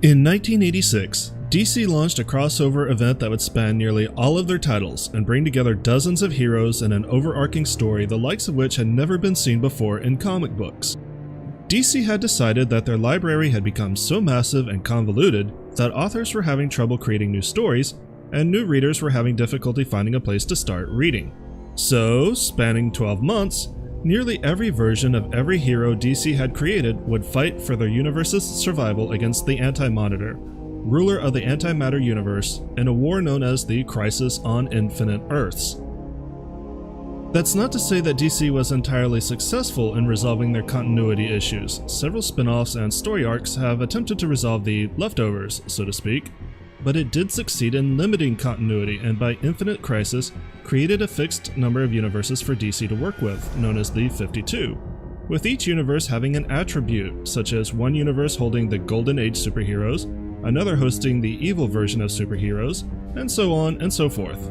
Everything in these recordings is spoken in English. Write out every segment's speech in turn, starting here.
In 1986, DC launched a crossover event that would span nearly all of their titles and bring together dozens of heroes in an overarching story the likes of which had never been seen before in comic books. DC had decided that their library had become so massive and convoluted that authors were having trouble creating new stories, and new readers were having difficulty finding a place to start reading. So, spanning 12 months, nearly every version of every hero DC had created would fight for their universe's survival against the Anti-Monitor, ruler of the antimatter universe, in a war known as the Crisis on Infinite Earths. That's not to say that DC was entirely successful in resolving their continuity issues. Several spin-offs and story arcs have attempted to resolve the leftovers, so to speak, but it did succeed in limiting continuity, and by Infinite Crisis, created a fixed number of universes for DC to work with, known as the 52, with each universe having an attribute, such as one universe holding the Golden Age superheroes, another hosting the evil version of superheroes, and so on and so forth.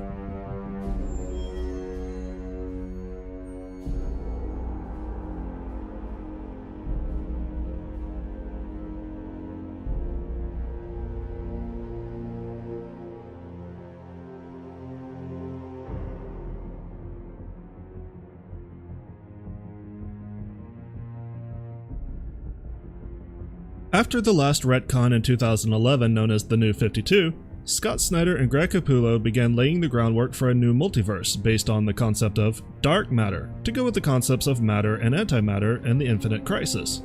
After the last retcon in 2011 known as the New 52, Scott Snyder and Greg Capullo began laying the groundwork for a new multiverse based on the concept of dark matter, to go with the concepts of matter and antimatter and the Infinite Crisis.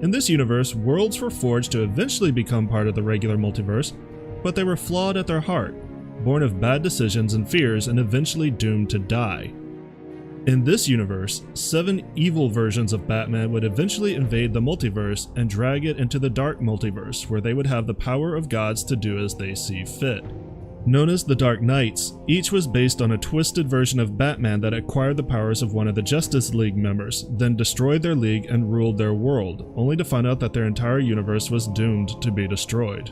In this universe, worlds were forged to eventually become part of the regular multiverse, but they were flawed at their heart, born of bad decisions and fears, and eventually doomed to die. In this universe, 7 evil versions of Batman would eventually invade the multiverse and drag it into the dark multiverse, where they would have the power of gods to do as they see fit. Known as the Dark Knights, each was based on a twisted version of Batman that acquired the powers of one of the Justice League members, then destroyed their league and ruled their world, only to find out that their entire universe was doomed to be destroyed.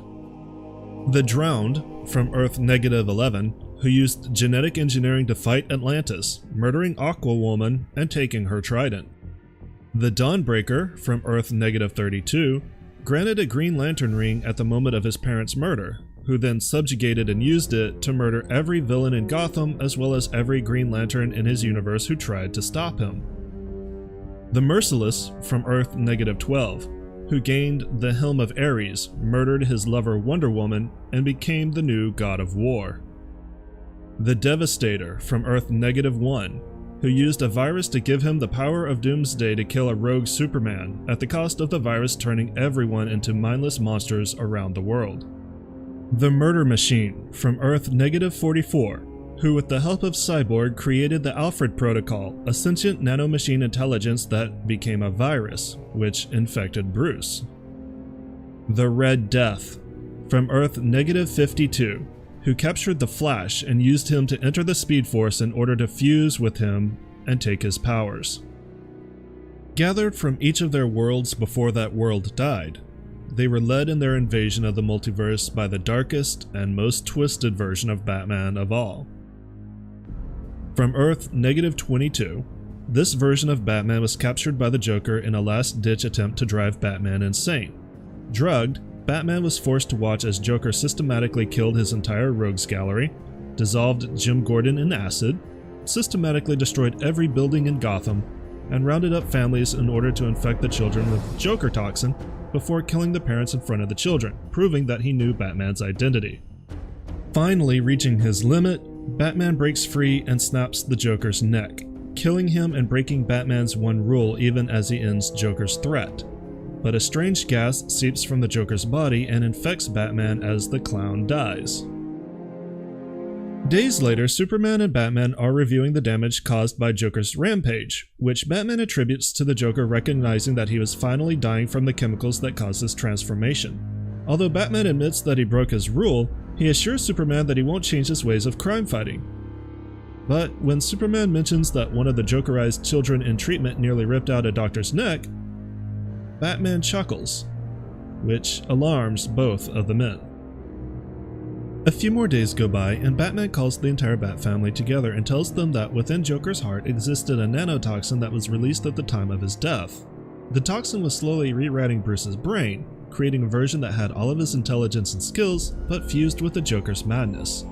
The Drowned, from Earth -11, who used genetic engineering to fight Atlantis, murdering Aquawoman and taking her trident. The Dawnbreaker, from Earth -32, granted a Green Lantern ring at the moment of his parents' murder, who then subjugated and used it to murder every villain in Gotham as well as every Green Lantern in his universe who tried to stop him. The Merciless, from Earth -12, who gained the Helm of Ares, murdered his lover Wonder Woman, and became the new God of War. The Devastator, from Earth -1, who used a virus to give him the power of Doomsday to kill a rogue Superman, at the cost of the virus turning everyone into mindless monsters around the world. The Murder Machine, from Earth -44, who with the help of Cyborg created the Alfred Protocol, a sentient nanomachine intelligence that became a virus, which infected Bruce. The Red Death, from Earth -52, who captured the Flash and used him to enter the Speed Force in order to fuse with him and take his powers. Gathered from each of their worlds before that world died, they were led in their invasion of the multiverse by the darkest and most twisted version of Batman of all. From Earth -22, this version of Batman was captured by the Joker in a last-ditch attempt to drive Batman insane. Drugged, Batman was forced to watch as Joker systematically killed his entire rogues gallery, dissolved Jim Gordon in acid, systematically destroyed every building in Gotham, and rounded up families in order to infect the children with Joker toxin before killing the parents in front of the children, proving that he knew Batman's identity. Finally reaching his limit, Batman breaks free and snaps the Joker's neck, killing him and breaking Batman's one rule even as he ends Joker's threat. But a strange gas seeps from the Joker's body and infects Batman as the clown dies. Days later, Superman and Batman are reviewing the damage caused by Joker's rampage, which Batman attributes to the Joker recognizing that he was finally dying from the chemicals that caused his transformation. Although Batman admits that he broke his rule, he assures Superman that he won't change his ways of crime fighting. But when Superman mentions that one of the Jokerized children in treatment nearly ripped out a doctor's neck, Batman chuckles, which alarms both of the men. A few more days go by, and Batman calls the entire Bat family together and tells them that within Joker's heart existed a nanotoxin that was released at the time of his death. The toxin was slowly rewriting Bruce's brain, creating a version that had all of his intelligence and skills, but fused with the Joker's madness.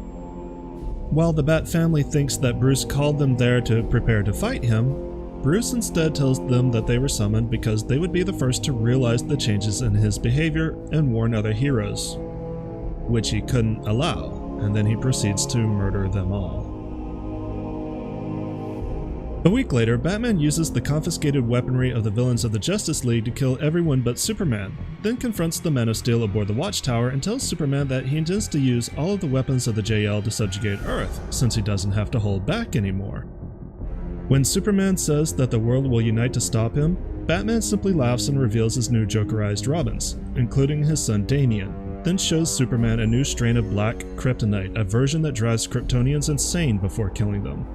While the Bat family thinks that Bruce called them there to prepare to fight him, Bruce instead tells them that they were summoned because they would be the first to realize the changes in his behavior and warn other heroes, which he couldn't allow, and then he proceeds to murder them all. A week later, Batman uses the confiscated weaponry of the villains of the Justice League to kill everyone but Superman, then confronts the Man of Steel aboard the Watchtower and tells Superman that he intends to use all of the weapons of the JL to subjugate Earth, since he doesn't have to hold back anymore. When Superman says that the world will unite to stop him, Batman simply laughs and reveals his new Jokerized Robins, including his son Damian, then shows Superman a new strain of black kryptonite, a version that drives Kryptonians insane before killing them.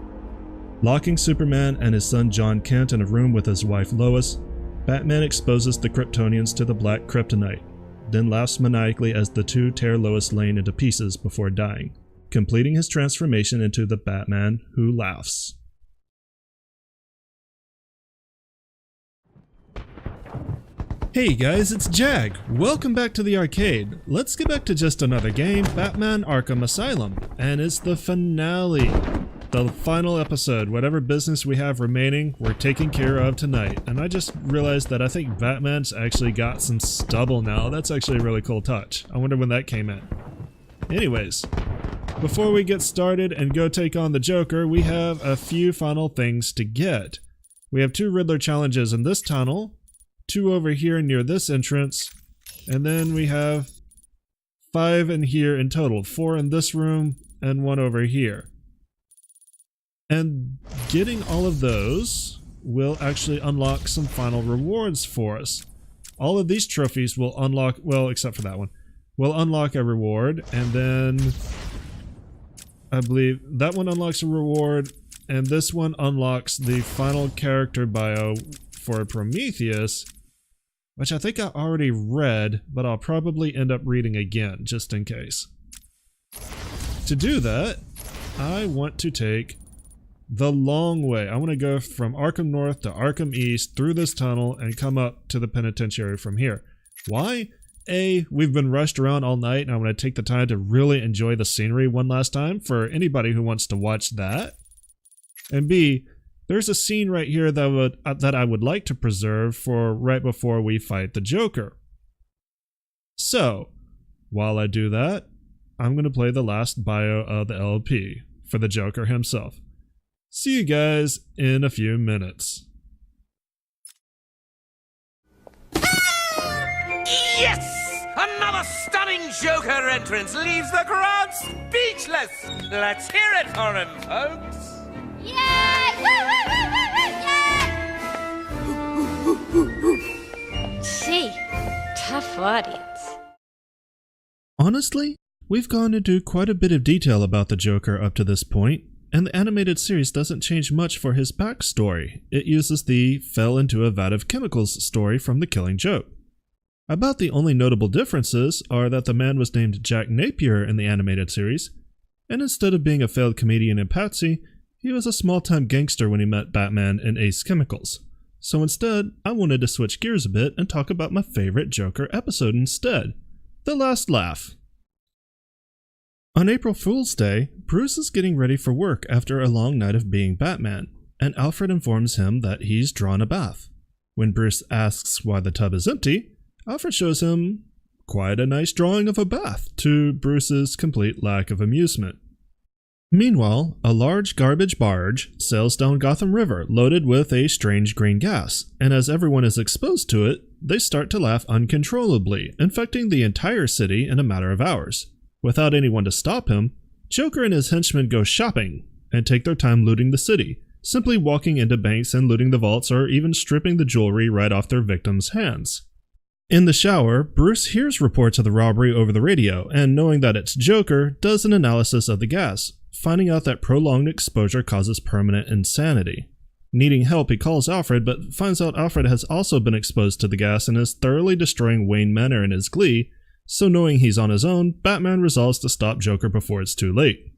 Locking Superman and his son John Kent in a room with his wife Lois, Batman exposes the Kryptonians to the black kryptonite, then laughs maniacally as the two tear Lois Lane into pieces before dying, completing his transformation into the Batman who laughs. Hey guys, it's Jag! Welcome back to the arcade. Let's get back to just another game, Batman Arkham Asylum, and it's the finale. The final episode. Whatever business we have remaining, we're taking care of tonight. And I just realized that I think Batman's actually got some stubble now. That's actually a really cool touch. I wonder when that came in. Anyways, before we get started and go take on the Joker, we have a few final things to get. We have 2 Riddler challenges in this tunnel, 2 over here near this entrance, and then we have 5 in here in total, 4 in this room and 1 over here. And getting all of those will actually unlock some final rewards for us. All of these trophies will unlock, well, except for that one, will unlock a reward, and then I believe that one unlocks a reward, and this one unlocks the final character bio for Prometheus, which I think I already read, but I'll probably end up reading again, just in case. To do that, I want to take the long way. I want to go from Arkham North to Arkham East through this tunnel and come up to the penitentiary from here. Why? A, we've been rushed around all night and I want to take the time to really enjoy the scenery one last time for anybody who wants to watch that. And B, there's a scene right here that I would like to preserve for right before we fight the Joker. So, while I do that, I'm going to play the last bio of the LP for the Joker himself. See you guys in a few minutes. Yes! Another stunning Joker entrance leaves the crowd speechless! Let's hear it for him, folks! Yay! Woo, woo, woo, woo, yay! Gee, tough audience. Honestly, we've gone into quite a bit of detail about the Joker up to this point, and the animated series doesn't change much for his backstory. It uses the fell into a vat of chemicals story from The Killing Joke. About the only notable differences are that the man was named Jack Napier in the animated series, and instead of being a failed comedian in Patsy, he was a small-time gangster when he met Batman in Ace Chemicals. So instead, I wanted to switch gears a bit and talk about my favorite Joker episode instead, The Last Laugh. On April Fool's Day, Bruce is getting ready for work after a long night of being Batman, and Alfred informs him that he's drawn a bath. When Bruce asks why the tub is empty, Alfred shows him quite a nice drawing of a bath, to Bruce's complete lack of amusement. Meanwhile, a large garbage barge sails down Gotham River loaded with a strange green gas, and as everyone is exposed to it, they start to laugh uncontrollably, infecting the entire city in a matter of hours. Without anyone to stop him, Joker and his henchmen go shopping and take their time looting the city, simply walking into banks and looting the vaults or even stripping the jewelry right off their victims' hands. In the shower, Bruce hears reports of the robbery over the radio and, knowing that it's Joker, does an analysis of the gas, finding out that prolonged exposure causes permanent insanity. Needing help, he calls Alfred, but finds out Alfred has also been exposed to the gas and is thoroughly destroying Wayne Manor in his glee, so knowing he's on his own, Batman resolves to stop Joker before it's too late.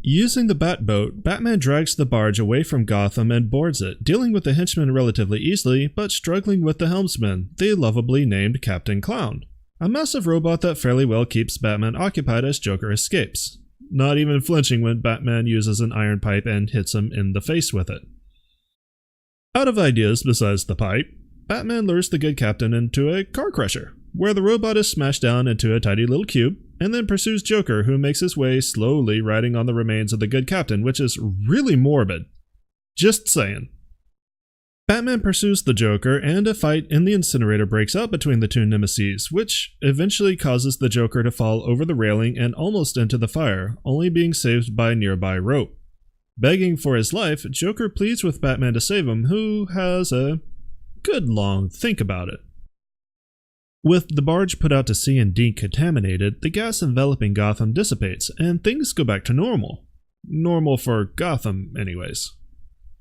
Using the Batboat, Batman drags the barge away from Gotham and boards it, dealing with the henchmen relatively easily, but struggling with the helmsman, the lovably named Captain Clown, a massive robot that fairly well keeps Batman occupied as Joker escapes, not even flinching when Batman uses an iron pipe and hits him in the face with it. Out of ideas besides the pipe, Batman lures the good captain into a car crusher, where the robot is smashed down into a tiny little cube, and then pursues Joker, who makes his way slowly riding on the remains of the good captain, which is really morbid. Just saying. Batman pursues the Joker, and a fight in the incinerator breaks out between the two nemeses, which eventually causes the Joker to fall over the railing and almost into the fire, only being saved by a nearby rope. Begging for his life, Joker pleads with Batman to save him, who has a good long think about it. With the barge put out to sea and decontaminated, the gas enveloping Gotham dissipates, and things go back to normal. Normal for Gotham, anyways.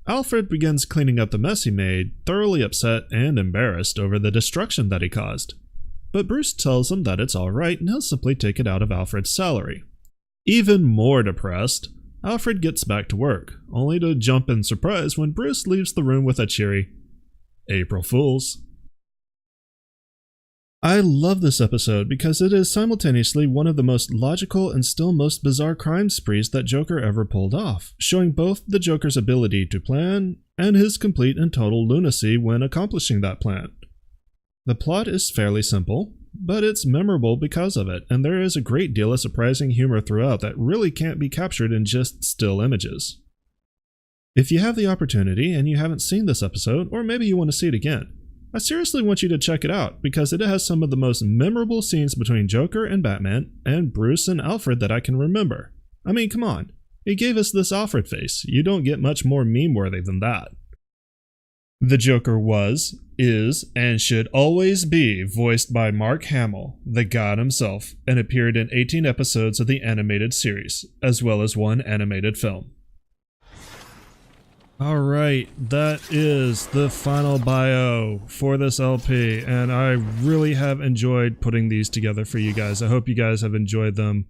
Alfred begins cleaning up the mess he made, thoroughly upset and embarrassed over the destruction that he caused. But Bruce tells him that it's alright and he'll simply take it out of Alfred's salary. Even more depressed, Alfred gets back to work, only to jump in surprise when Bruce leaves the room with a cheery, "April Fools." I love this episode because it is simultaneously one of the most logical and still most bizarre crime sprees that Joker ever pulled off, showing both the Joker's ability to plan and his complete and total lunacy when accomplishing that plan. The plot is fairly simple, but it's memorable because of it, and there is a great deal of surprising humor throughout that really can't be captured in just still images. If you have the opportunity and you haven't seen this episode, or maybe you want to see it again, I seriously want you to check it out because it has some of the most memorable scenes between Joker and Batman and Bruce and Alfred that I can remember. I mean, come on. He gave us this Alfred face. You don't get much more meme-worthy than that. The Joker was, is, and should always be voiced by Mark Hamill, the god himself, and appeared in 18 episodes of the animated series, as well as one animated film. Alright, that is the final bio for this LP, and I really have enjoyed putting these together for you guys. I hope you guys have enjoyed them.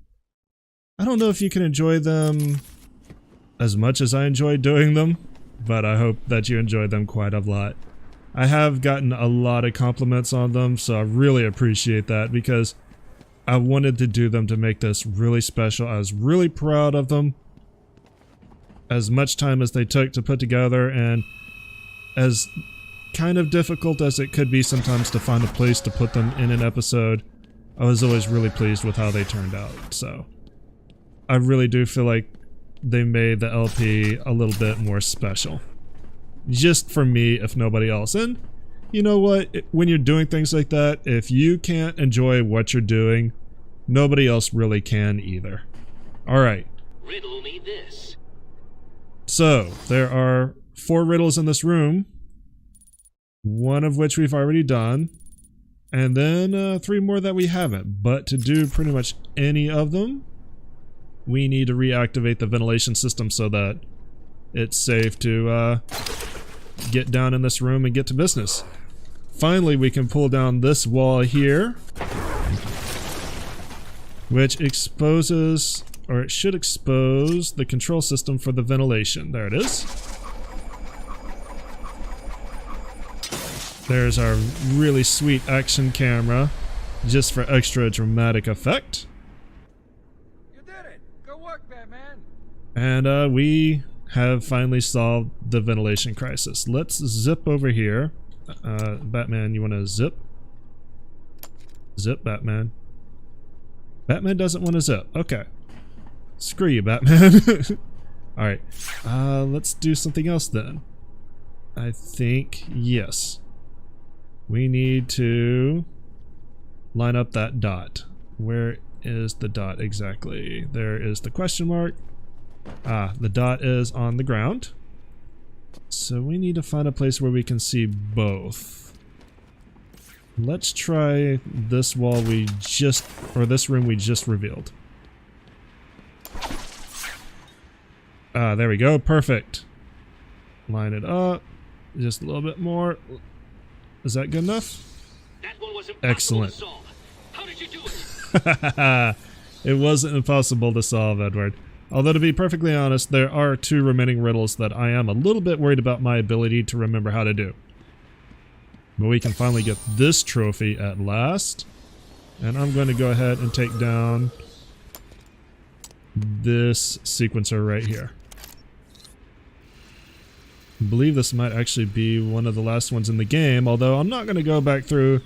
I don't know if you can enjoy them as much as I enjoy doing them, but I hope that you enjoyed them quite a lot. I have gotten a lot of compliments on them, so I really appreciate that because I wanted to do them to make this really special. I was really proud of them. As much time as they took to put together, and as kind of difficult as it could be sometimes to find a place to put them in an episode, I was always really pleased with how they turned out. So I really do feel like they made the LP a little bit more special. Just for me, if nobody else. And you know what? When you're doing things like that, if you can't enjoy what you're doing, nobody else really can either. Alright. Riddle me this. So, there are 4 riddles in this room, one of which we've already done, and then 3 more that we haven't. But to do pretty much any of them, we need to reactivate the ventilation system so that it's safe to get down in this room and get to business. Finally, we can pull down this wall here, which exposes... or it should expose the control system for the ventilation. There it is. There's our really sweet action camera, just for extra dramatic effect. You did it! Good work, Batman! And we have finally solved the ventilation crisis. Let's zip over here. Batman, you want to zip? Zip, Batman. Batman doesn't want to zip. Okay. Screw you, Batman. Alright, let's do something else then. I think, yes. We need to line up that dot. Where is the dot exactly? There is the question mark. Ah, the dot is on the ground. So we need to find a place where we can see both. Let's try this wall we just, or this room we just revealed. Ah, there we go. Perfect. Line it up. Just a little bit more. Is that good enough? That one was excellent. To solve. How did you do it? It wasn't impossible to solve, Edward. Although to be perfectly honest, there are 2 remaining riddles that I am a little bit worried about my ability to remember how to do. But we can finally get this trophy at last. And I'm going to go ahead and take down this sequencer right here. I believe this might actually be one of the last ones in the game, although I'm not going to go back through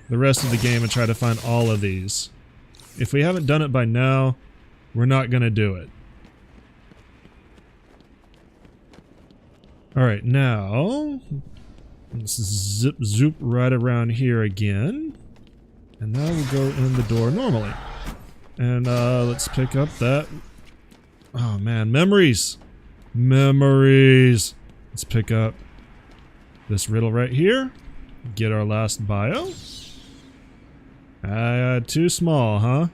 the rest of the game and try to find all of these. If we haven't done it by now, we're not going to do it. Alright, now let's zip zoop right around here again. And now we'll go in the door normally. And let's pick up that. Oh man, memories! Memories! Let's pick up this riddle right here. Get our last bio. Too small, huh?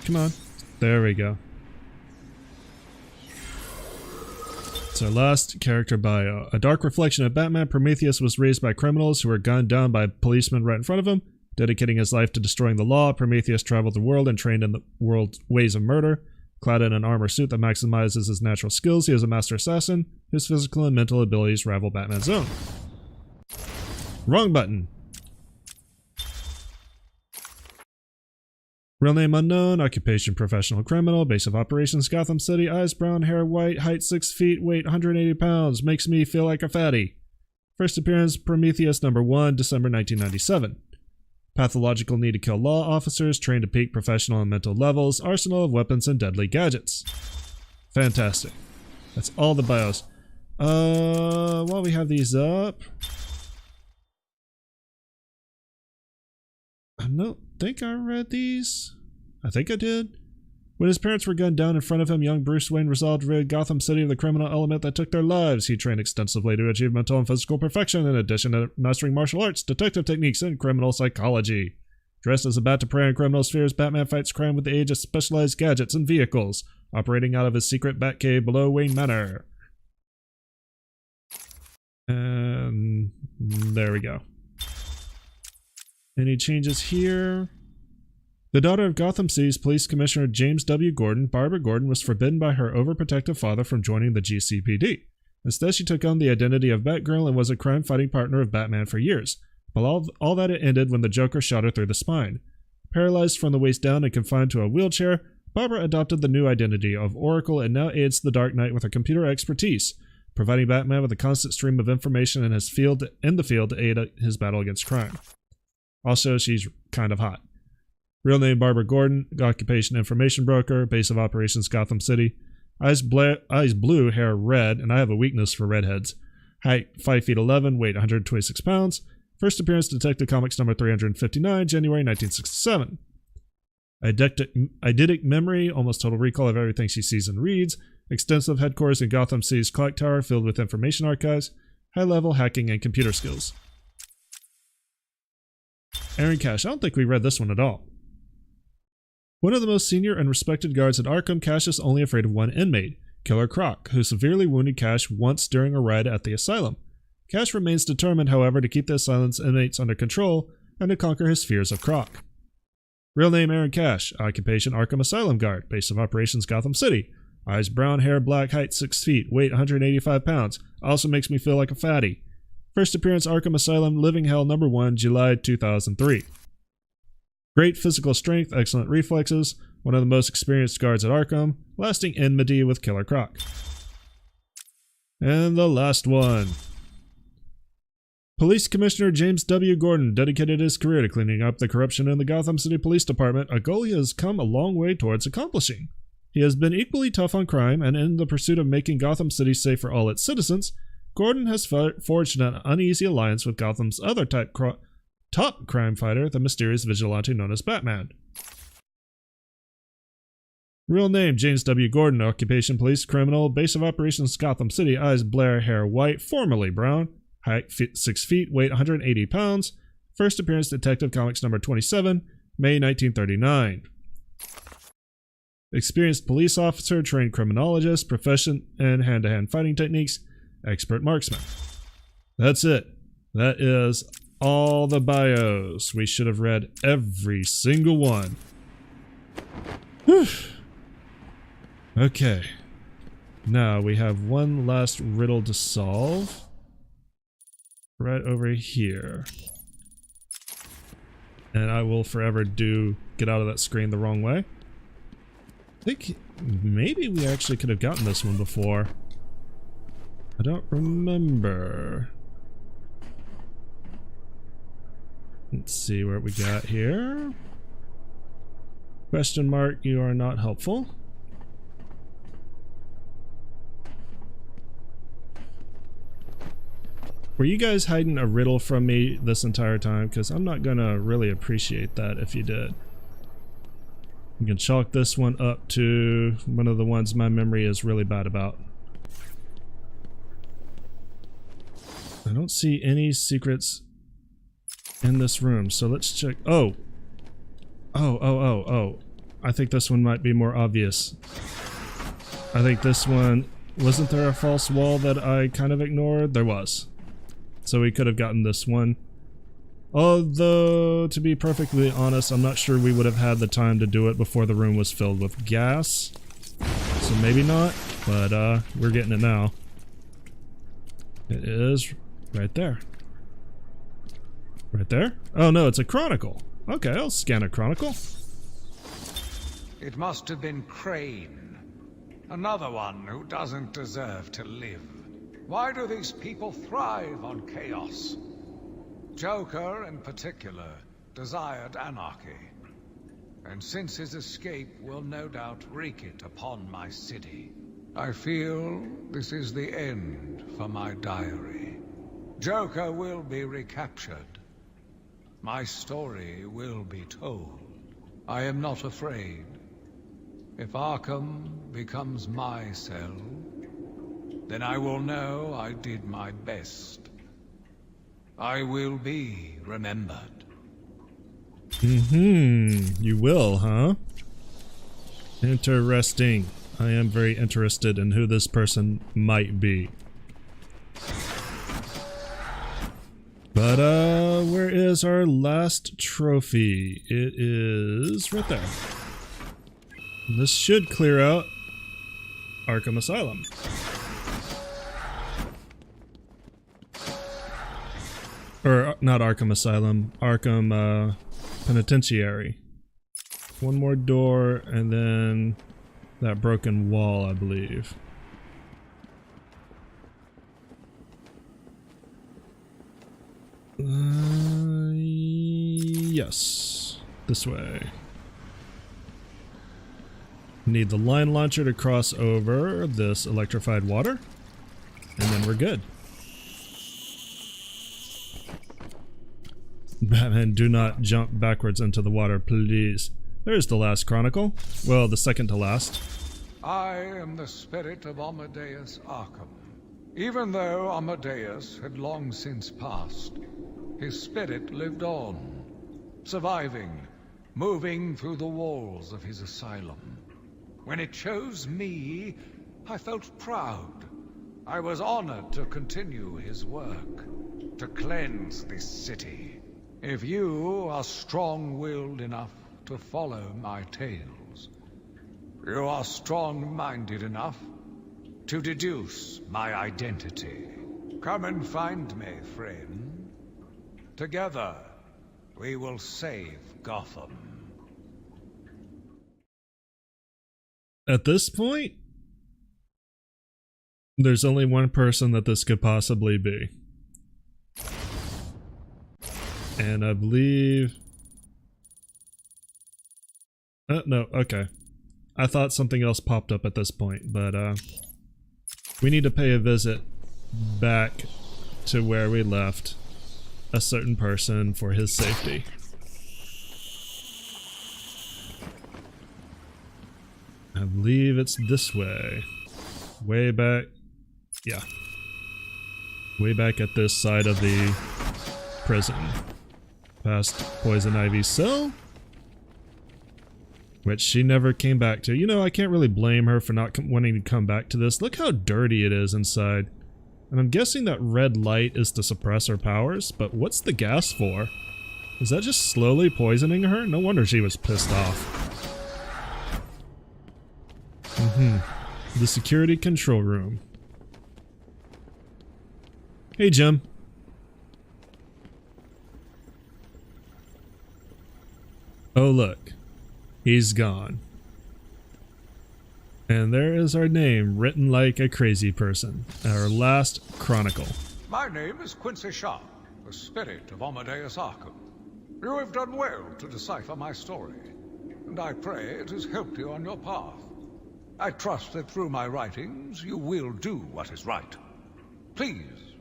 Come on. There we go. It's our last character bio. A dark reflection of Batman, Prometheus was raised by criminals who were gunned down by policemen right in front of him. Dedicating his life to destroying the law, Prometheus traveled the world and trained in the world's ways of murder. Clad in an armor suit that maximizes his natural skills, he is a master assassin. His physical and mental abilities rival Batman's own. Wrong button. Real name unknown, occupation professional criminal, base of operations Gotham City, eyes brown, hair white, height 6 feet, weight 180 pounds, makes me feel like a fatty. First appearance Prometheus #1, December 1997. Pathological need to kill law officers, trained to peak professional and mental levels, arsenal of weapons and deadly gadgets. Fantastic. That's all the bios. While we have these up, I don't think I read these. I think I did. When his parents were gunned down in front of him, young Bruce Wayne resolved to rid Gotham City of the criminal element that took their lives. He trained extensively to achieve mental and physical perfection, in addition to mastering martial arts, detective techniques, and criminal psychology. Dressed as a bat to prey on criminals' fears, Batman fights crime with the aid of specialized gadgets and vehicles, operating out of his secret Batcave below Wayne Manor. And there we go. Any changes here? The daughter of Gotham City's Police Commissioner James W. Gordon, Barbara Gordon, was forbidden by her overprotective father from joining the GCPD. Instead, she took on the identity of Batgirl and was a crime-fighting partner of Batman for years. But all that it ended when the Joker shot her through the spine. Paralyzed from the waist down and confined to a wheelchair, Barbara adopted the new identity of Oracle and now aids the Dark Knight with her computer expertise, providing Batman with a constant stream of information in the field to aid his battle against crime. Also, she's kind of hot. Real name Barbara Gordon, occupation information broker, base of operations Gotham City. Eyes blue, hair red, and I have a weakness for redheads. Height 5 feet 11, weight 126 pounds. First appearance Detective Comics number 359, January 1967. Eidetic memory, almost total recall of everything she sees and reads. Extensive headquarters in Gotham City's clock tower filled with information archives. High-level hacking and computer skills. Aaron Cash. I don't think we read this one at all. One of the most senior and respected guards at Arkham, Cash is only afraid of one inmate, Killer Croc, who severely wounded Cash once during a raid at the asylum. Cash remains determined, however, to keep the asylum's inmates under control and to conquer his fears of Croc. Real name Aaron Cash, occupation Arkham Asylum guard, base of operations Gotham City. Eyes brown, hair black, height 6 feet, weight 185 pounds. Also makes me feel like a fatty. First appearance Arkham Asylum, Living Hell #1, July 2003. Great physical strength, excellent reflexes, one of the most experienced guards at Arkham, lasting enmity with Killer Croc. And the last one. Police Commissioner James W. Gordon dedicated his career to cleaning up the corruption in the Gotham City Police Department, a goal he has come a long way towards accomplishing. He has been equally tough on crime, and in the pursuit of making Gotham City safe for all its citizens, Gordon has forged an uneasy alliance with Gotham's other top crime fighter, the mysterious vigilante known as Batman. Real name James W. Gordon, occupation police criminal, base of operations Gotham City, eyes Blair, hair white, formerly brown, height 6 feet, weight 180 pounds. First appearance Detective Comics number 27, May 1939. Experienced police officer, trained criminologist, proficient in hand-to-hand fighting techniques, expert marksman. That's it. That is all the bios. We should have read every single one. Whew. Okay. Now we have one last riddle to solve. Right over here. And I will forever get out of that screen the wrong way. I think maybe we actually could have gotten this one before. I don't remember. Let's see what we got here. Question mark, you are not helpful. Were you guys hiding a riddle from me this entire time? Because I'm not gonna really appreciate that if you did. You can chalk this one up to one of the ones my memory is really bad about. I don't see any secrets in this room, so let's check. Oh! Oh. I think this one might be more obvious. I think this one... Wasn't there a false wall that I kind of ignored? There was. So we could have gotten this one. Although, to be perfectly honest, I'm not sure we would have had the time to do it before the room was filled with gas. So maybe not, but we're getting it now. It is right there. Right there? Oh no, it's a chronicle. Okay, I'll scan a chronicle. It must have been Crane. Another one who doesn't deserve to live. Why do these people thrive on chaos? Joker, in particular, desired anarchy. And since his escape will no doubt wreak it upon my city, I feel this is the end for my diary. Joker will be recaptured. My story will be told. I am not afraid. If Arkham becomes my cell, then I will know I did my best. I will be remembered. You will, huh? Interesting. I am very interested in who this person might be. But, where is our last trophy? It is right there. This should clear out Arkham Asylum. Or, not Arkham Asylum, Arkham, Penitentiary. One more door, and then that broken wall, I believe. Yes. This way. Need the line launcher to cross over this electrified water, and then we're good. Batman, do not jump backwards into the water, please. There's the last chronicle. Well, the second to last. I am the spirit of Amadeus Arkham. Even though Amadeus had long since passed, his spirit lived on, surviving, moving through the walls of his asylum. When it chose me, I felt proud. I was honored to continue his work, to cleanse this city. If you are strong-willed enough to follow my tales, you are strong-minded enough to deduce my identity. Come and find me, friend. Together, we will save Gotham. At this point, there's only one person that this could possibly be. And I believe... no, okay. I thought something else popped up at this point, but we need to pay a visit back to where we left a certain person for his safety. I believe it's this way. Way back. Yeah. Way back at this side of the prison. Past Poison Ivy's cell. Which she never came back to. You know, I can't really blame her for not wanting to come back to this. Look how dirty it is inside. And I'm guessing that red light is to suppress her powers, but what's the gas for? Is that just slowly poisoning her? No wonder she was pissed off. The security control room. Hey, Jim. Oh, look. He's gone. And there is our name written like a crazy person. Our last chronicle. My name is Quincy Sharp, the spirit of Amadeus Arkham. You have done well to decipher my story, and I pray it has helped you on your path. I trust that through my writings you will do what is right. Please,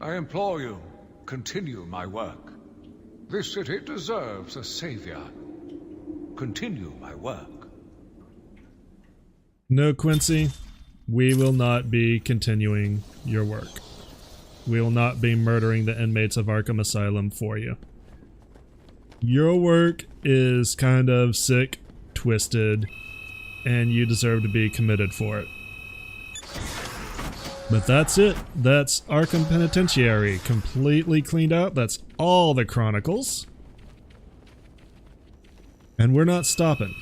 I implore you, continue my work. This city deserves a savior. Continue my work. No, Quincy, we will not be continuing your work. We will not be murdering the inmates of Arkham Asylum for you. Your work is kind of sick, twisted, and you deserve to be committed for it. But that's it. That's Arkham Penitentiary, completely cleaned out. That's all the chronicles. And we're not stopping.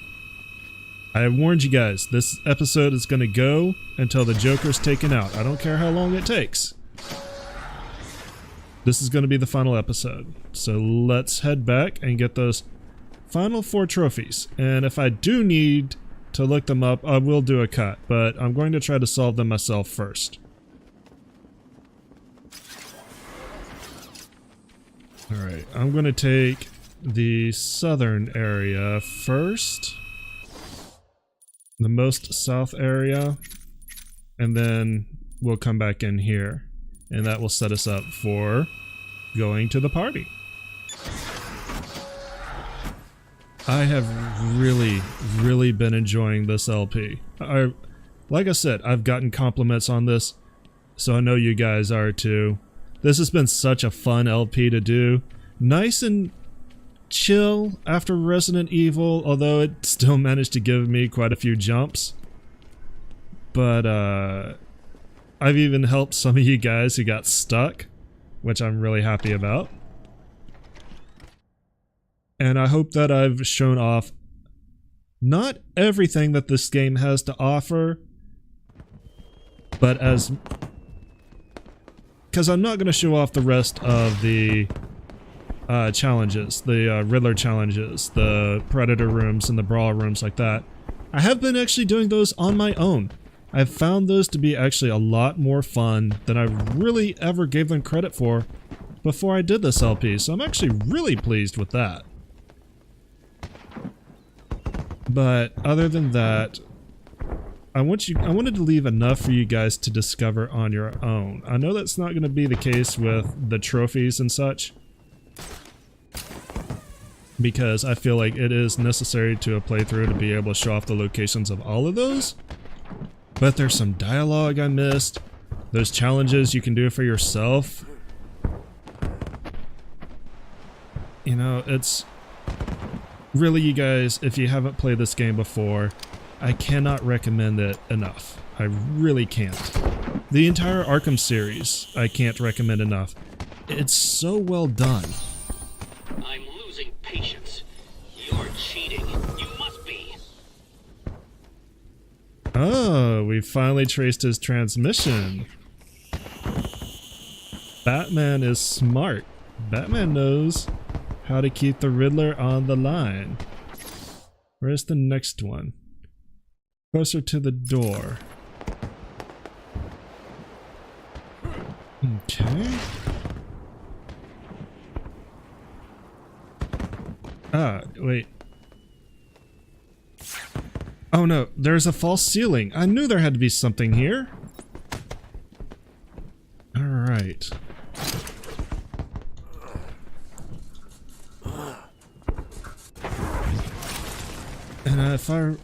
I have warned you guys, this episode is going to go until the Joker's taken out. I don't care how long it takes. This is going to be the final episode. So let's head back and get those final 4 trophies. And if I do need to look them up, I will do a cut. But I'm going to try to solve them myself first. Alright, I'm going to take the southern area first. The most south area. And then we'll come back in here. And that will set us up for going to the party. I have really been enjoying this LP. Like I said, I've gotten compliments on this, so I know you guys are too. This has been such a fun LP to do. Nice and chill after Resident Evil, although it still managed to give me quite a few jumps. But I've even helped some of you guys who got stuck, which I'm really happy about. And I hope that I've shown off not everything that this game has to offer, but because I'm not going to show off the rest of the challenges, the Riddler challenges, the Predator rooms, and the Brawl rooms like that. I have been actually doing those on my own. I've found those to be actually a lot more fun than I really ever gave them credit for before I did this LP, so I'm actually really pleased with that. But other than that, I wanted to leave enough for you guys to discover on your own. I know that's not going to be the case with the trophies and such, because I feel like it is necessary to a playthrough to be able to show off the locations of all of those. But there's some dialogue I missed. There's challenges you can do for yourself. You know, it's really, you guys, if you haven't played this game before, I cannot recommend it enough. I really can't. The entire Arkham series, I can't recommend enough. It's so well done. I'm losing patience. You're cheating. You must be. Oh, we finally traced his transmission. Batman is smart. Batman knows how to keep the Riddler on the line. Where's the next one? Closer to the door. Okay. Ah, wait. Oh no, there's a false ceiling. I knew there had to be something here. Alright. And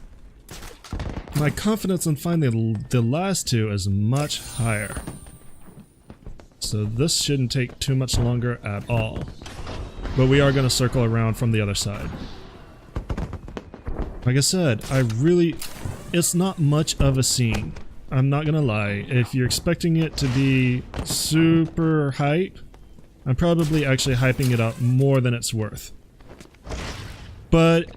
my confidence in finding the last two is much higher. So this shouldn't take too much longer at all. But we are going to circle around from the other side. Like I said, it's not much of a scene. I'm not going to lie. If you're expecting it to be super hype, I'm probably actually hyping it up more than it's worth. But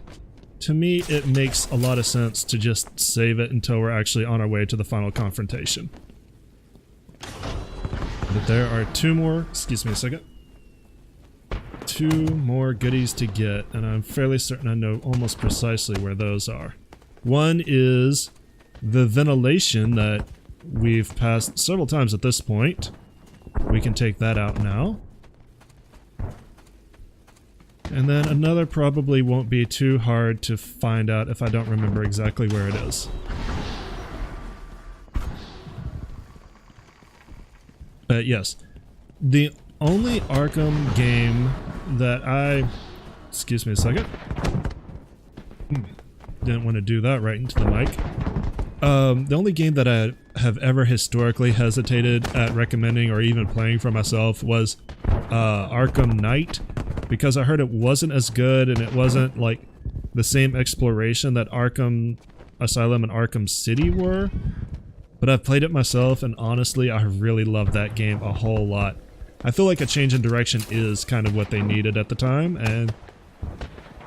to me, it makes a lot of sense to just save it until we're actually on our way to the final confrontation. But there are two more, excuse me a second, two more goodies to get, and I'm fairly certain I know almost precisely where those are. One is the ventilation that we've passed several times at this point. We can take that out now. And then another probably won't be too hard to find out if I don't remember exactly where it is. But yes, the only Arkham game that I... Excuse me a second. Didn't want to do that right into the mic. The only game that I have ever historically hesitated at recommending or even playing for myself was Arkham Knight, because I heard it wasn't as good and it wasn't like the same exploration that Arkham Asylum and Arkham City were. But I've played it myself, and honestly, I really love that game a whole lot. I feel like a change in direction is kind of what they needed at the time, and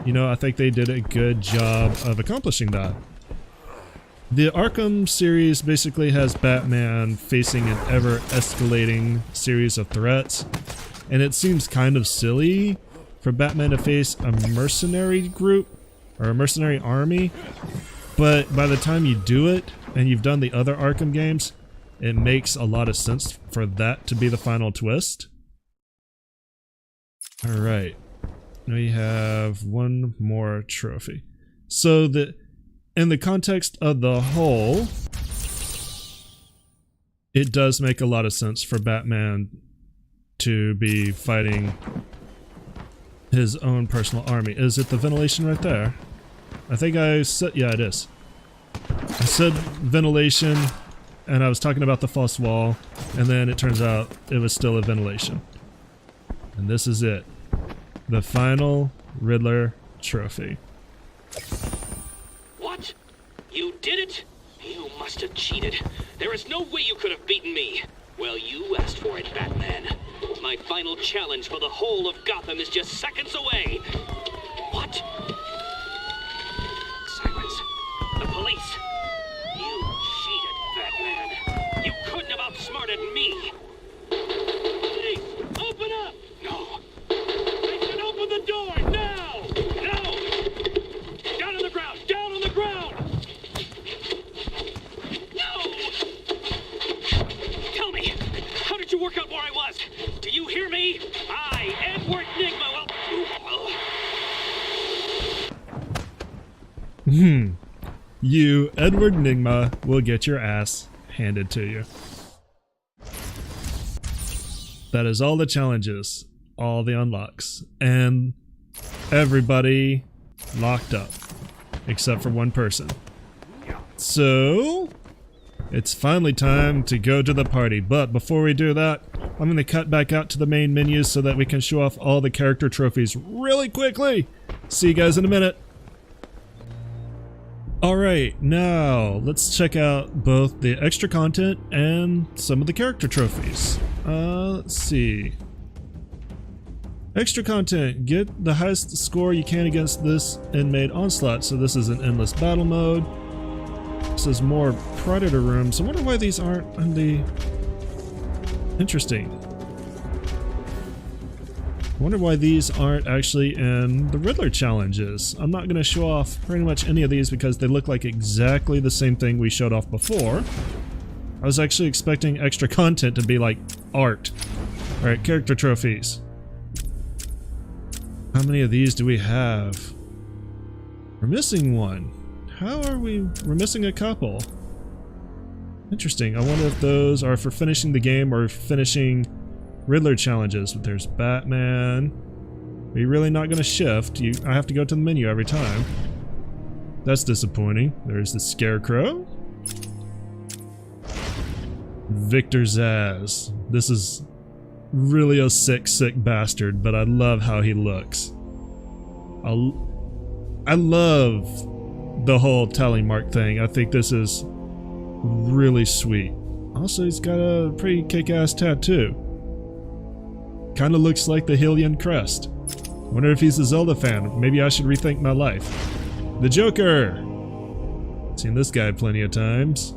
you know, I think they did a good job of accomplishing that. The Arkham series basically has Batman facing an ever-escalating series of threats, and it seems kind of silly for Batman to face a mercenary group, or a mercenary army, but by the time you do it, and you've done the other Arkham games, it makes a lot of sense for that to be the final twist. Alright, we have one more trophy. So in the context of the whole, it does make a lot of sense for Batman to be fighting his own personal army. Is it the ventilation right there? I think I said, yeah, it is. I said ventilation, and I was talking about the false wall, and then it turns out it was still a ventilation. And this is it. The final Riddler trophy. What? You did it? You must have cheated. There is no way you could have beaten me. Well, you asked for it, Batman. My final challenge for the whole of Gotham is just seconds away. What? Silence. The police. You cheated, Batman. You couldn't have outsmarted me. Police, open up! No. I said open the door, now! No! Down on the ground! Down on the ground! No! Tell me, how did you work out where I was? Do you hear me? I, E.Nigma, You, E.Nigma, will get your ass handed to you. That is all the challenges, all the unlocks, and everybody locked up, except for one person. So, it's finally time to go to the party, but before we do that, I'm going to cut back out to the main menu so that we can show off all the character trophies really quickly. See you guys in a minute. Alright, now let's check out both the extra content and some of the character trophies. Let's see. Extra content. Get the highest score you can against this inmate onslaught. So this is an endless battle mode. This is more Predator rooms. I wonder why these aren't on the... Interesting. I wonder why these aren't actually in the Riddler challenges. I'm not going to show off pretty much any of these because they look like exactly the same thing we showed off before. I was actually expecting extra content to be like art. Alright, character trophies. How many of these do we have? We're missing one. How are we? We're missing a couple. Interesting. I wonder if those are for finishing the game or finishing Riddler challenges. But there's Batman. Are you really not going to shift? I have to go to the menu every time. That's disappointing. There's the Scarecrow. Victor Zsasz. This is really a sick bastard, but I love how he looks. I love the whole tally mark thing. I think this is really sweet. Also, he's got a pretty kick-ass tattoo. Kind of looks like the Hylian crest. Wonder if he's a Zelda fan. Maybe I should rethink my life. The Joker! Seen this guy plenty of times.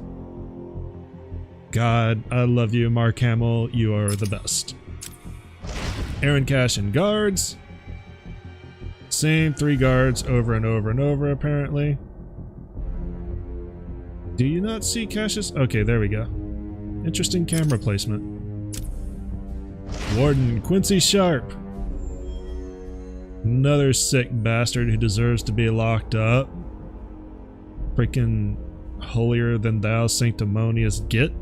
God, I love you, Mark Hamill. You are the best. Aaron Cash and guards. Same 3 guards over and over and over, apparently. Do you not see Cash's? Okay, there we go. Interesting camera placement. Warden Quincy Sharp. Another sick bastard who deserves to be locked up. Freaking holier than thou sanctimonious git.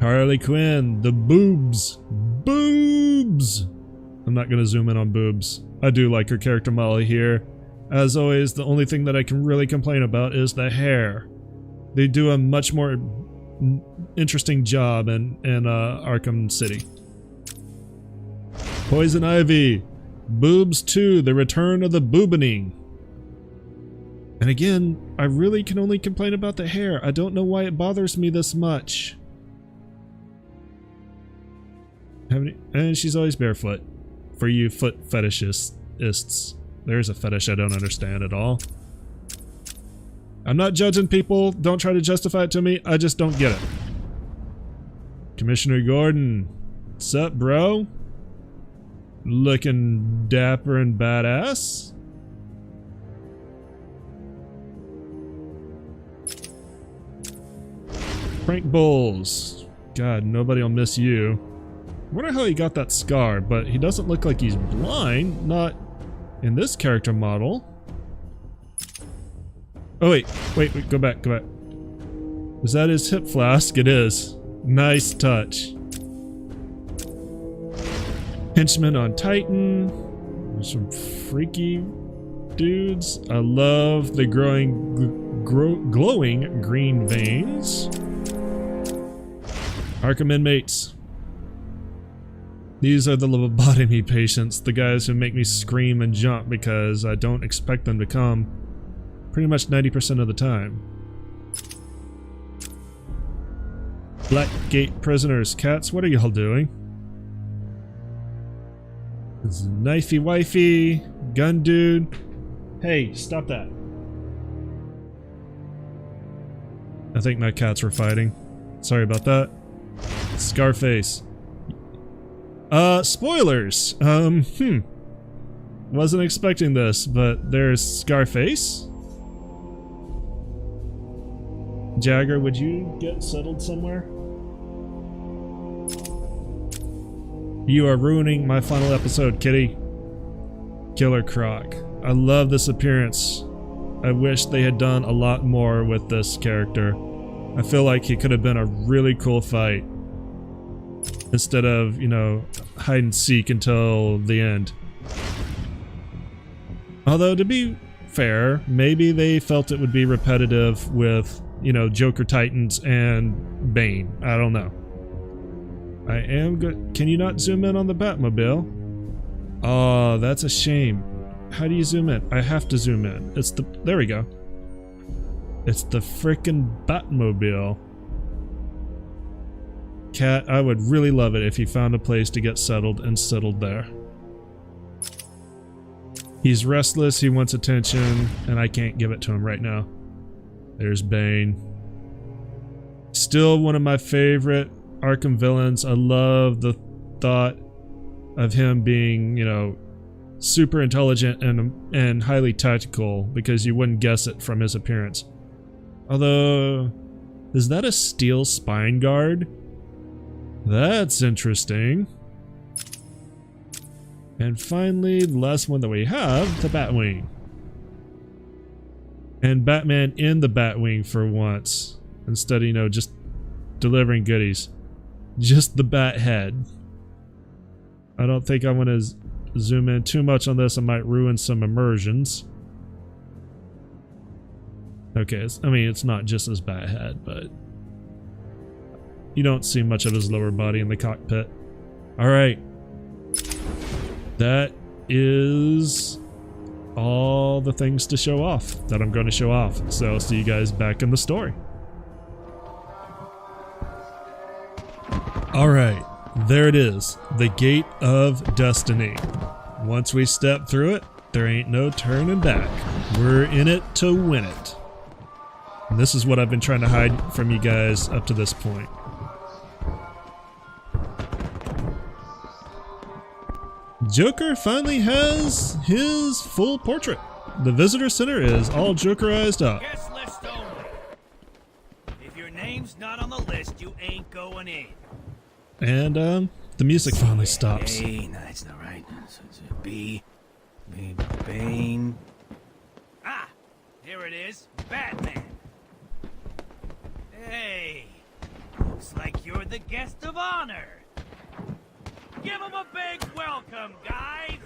Harley Quinn, the boobs. Boobs! I'm not gonna zoom in on boobs. I do like her character model here. As always, the only thing that I can really complain about is the hair. They do a much more interesting job in Arkham City. Poison Ivy. Boobs 2, the return of the boobining. And again, I really can only complain about the hair. I don't know why it bothers me this much. And she's always barefoot. For you foot fetishists. There's a fetish I don't understand at all. I'm not judging people. Don't try to justify it to me. I just don't get it. Commissioner Gordon. What's up, bro? Looking dapper and badass. Frank Bowles. God, nobody will miss you. I wonder how he got that scar, but he doesn't look like he's blind. Not in this character model. Oh wait, go back. Is that his hip flask? It is. Nice touch. Henchman on Titan. Some freaky dudes. I love the glowing green veins. Arkham inmates. These are the lobotomy patients, the guys who make me scream and jump because I don't expect them to come pretty much 90% of the time. Blackgate prisoners. Cats, what are y'all doing? This is knifey wifey, gun dude. Hey, stop that. I think my cats were fighting. Sorry about that. Scarface. Spoilers. Wasn't expecting this, but there's Scarface. Jagger, would you get settled somewhere? You are ruining my final episode, kitty. Killer Croc. I love this appearance. I wish they had done a lot more with this character. I feel like he could have been a really cool fight. Instead of, you know, hide and seek until the end. Although, to be fair, maybe they felt it would be repetitive with, you know, Joker Titans and Bane. I don't know. I am good. Can you not zoom in on the Batmobile? Oh, that's a shame. How do you zoom in? I have to zoom in. It's the... There we go. It's the frickin' Batmobile. Cat, I would really love it if he found a place to get settled and settled there. He's restless, he wants attention, and I can't give it to him right now. There's Bane. Still one of my favorite Arkham villains. I love the thought of him being, you know, super intelligent and highly tactical, because you wouldn't guess it from his appearance. Although, is that a steel spine guard? That's interesting. And finally, the last one that we have, the Batwing. And Batman in the Batwing for once. Instead of, you know, just delivering goodies. Just the Bat head. I don't think I want to zoom in too much on this. I might ruin some immersions. Okay, I mean, it's not just his Bat head, but... you don't see much of his lower body in the cockpit. Alright. That is all the things to show off that I'm going to show off. So I'll see you guys back in the story. Alright, there it is. The Gate of Destiny. Once we step through it, There ain't no turning back. We're in it to win it. And this is what I've been trying to hide from you guys up to this point. Joker finally has his full portrait. The visitor center is all Jokerized up. Guest list only. If your name's not on the list, you ain't going in. And the music finally stops. A, no, that's not right. So it's a B, Bane. Ah, there it is. Batman. Hey, looks like you're the guest of honor. Give him a big welcome, guys.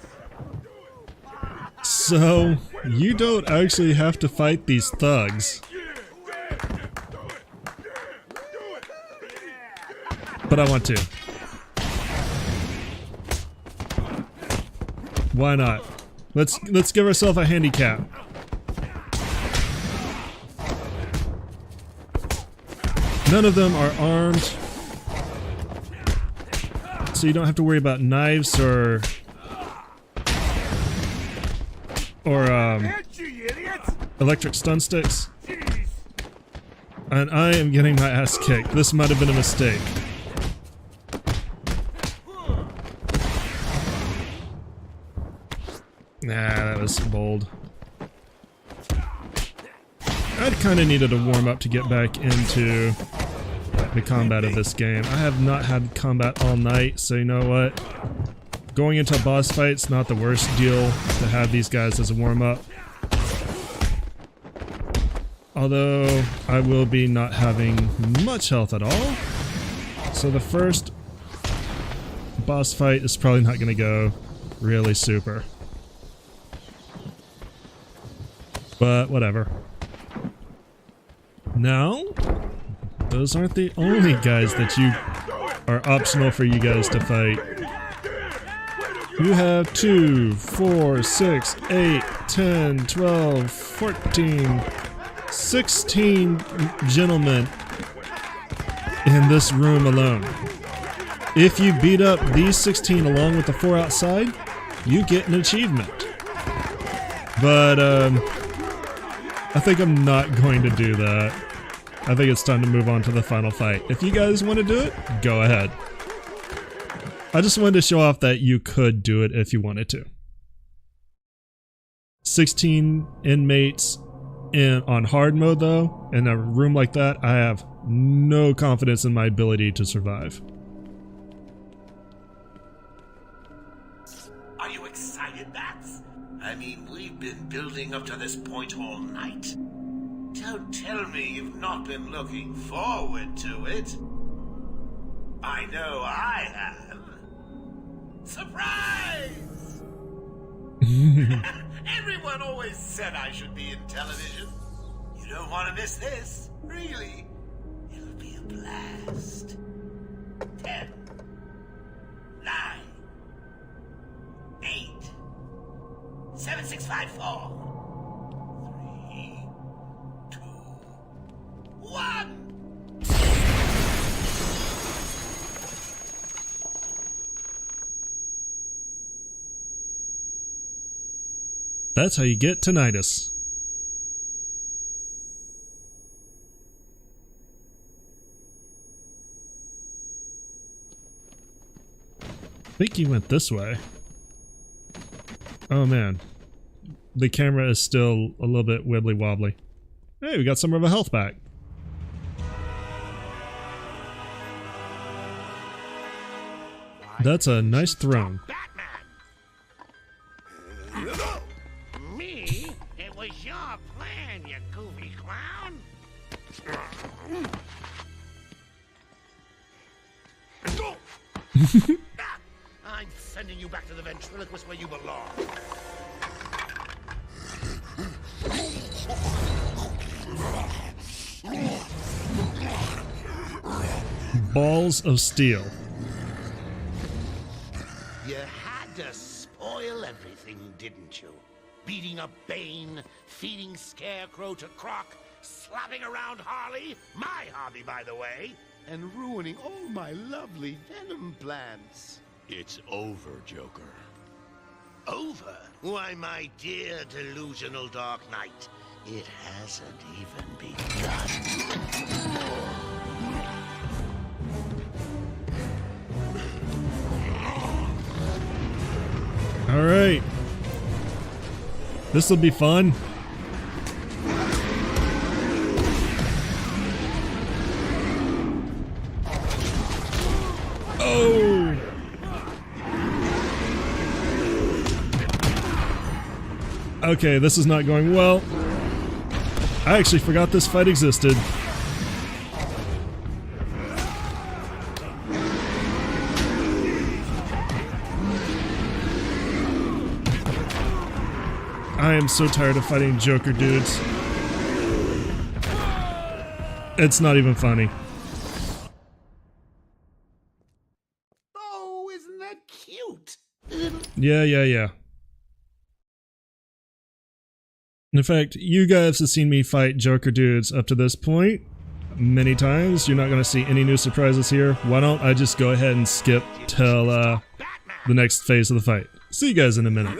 So, you don't actually have to fight these thugs. But I want to. Why not? Let's give ourselves a handicap. None of them are armed. So you don't have to worry about knives or electric stun sticks. And I am getting my ass kicked. This might have been a mistake. Nah, that was bold. I kind of needed a warm up to get back into the combat of this game. I have not had combat all night, so you know what? Going into a boss fight's not the worst deal to have these guys as a warm up. Although I will be not having much health at all. So the first boss fight is probably not going to go really super. But whatever. Now, those aren't the only guys that you are optional for you guys to fight. You have 2, 4, 6, 8, 10, 12, 14, 16 gentlemen in this room alone. If you beat up these 16 along with the 4 outside, you get an achievement. But, I think I'm not going to do that. I think it's time to move on to the final fight. If you guys want to do it, go ahead. I just wanted to show off that you could do it if you wanted to. 16 inmates on hard mode though, in a room like that, I have no confidence in my ability to survive. Are you excited, Bats? I mean, we've been building up to this point all night. Don't tell me you've not been looking forward to it. I know I have. Surprise! Everyone always said I should be in television. You don't want to miss this, really. It'll be a blast. 10, 9, 8, 7, 6, 5, 4, 3, 2, 1. That's how you get tinnitus. I think he went this way. Oh man. The camera is still a little bit wibbly wobbly. Hey, we got some of our health back. That's a nice throne. Me? It was your plan, you goofy clown. I'm sending you back to the ventriloquist where you belong. Balls of steel. You had to spoil everything, didn't you? Beating up Bane, feeding Scarecrow to Croc, slapping around Harley, my hobby by the way, and ruining all my lovely Venom plans. It's over, Joker. over? Why, my dear delusional Dark Knight, it hasn't even begun. All right. This will be fun. Oh! Okay, this is not going well. I actually forgot this fight existed. I am so tired of fighting Joker dudes. It's not even funny. Oh, isn't that cute? Yeah. In fact, you guys have seen me fight Joker dudes up to this point many times. You're not going to see any new surprises here. Why don't I just go ahead and skip till the next phase of the fight. See you guys in a minute.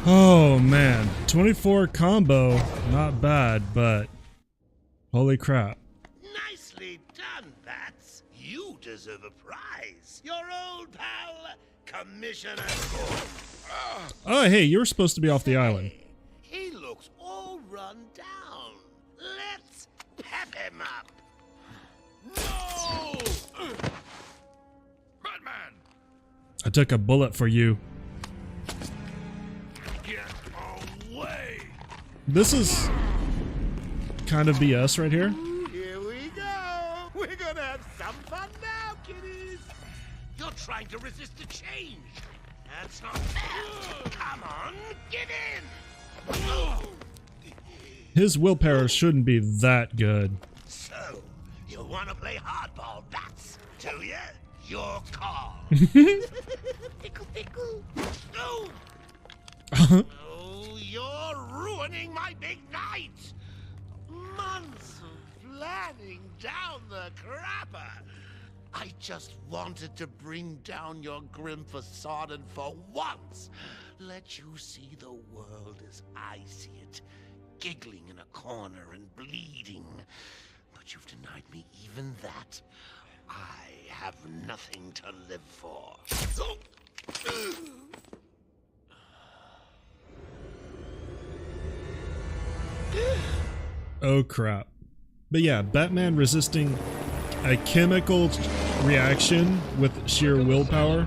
Oh man, 24 combo, not bad, but holy crap. Nicely done, Bats. You deserve a prize. Your old pal, Commissioner Gordon. Oh hey, you were supposed to be off the island. He looks all run down. Let's pep him up. No! Batman! I took a bullet for you. Get away! This is kind of BS right here. Here we go. We're gonna have some fun now, kiddies. You're trying to resist the change. That's not fair. Come on, get in. His willpower shouldn't be that good. So, you want to play hardball, Bats? Do you? Your call. Pickle, pickle. No. Oh, you're ruining my big night. Months of planning down the crapper. I just wanted to bring down your grim facade and for once let you see the world as I see it, giggling in a corner and bleeding. But you've denied me even that. I have nothing to live for. Oh crap. But yeah, Batman resisting a chemical reaction with sheer willpower,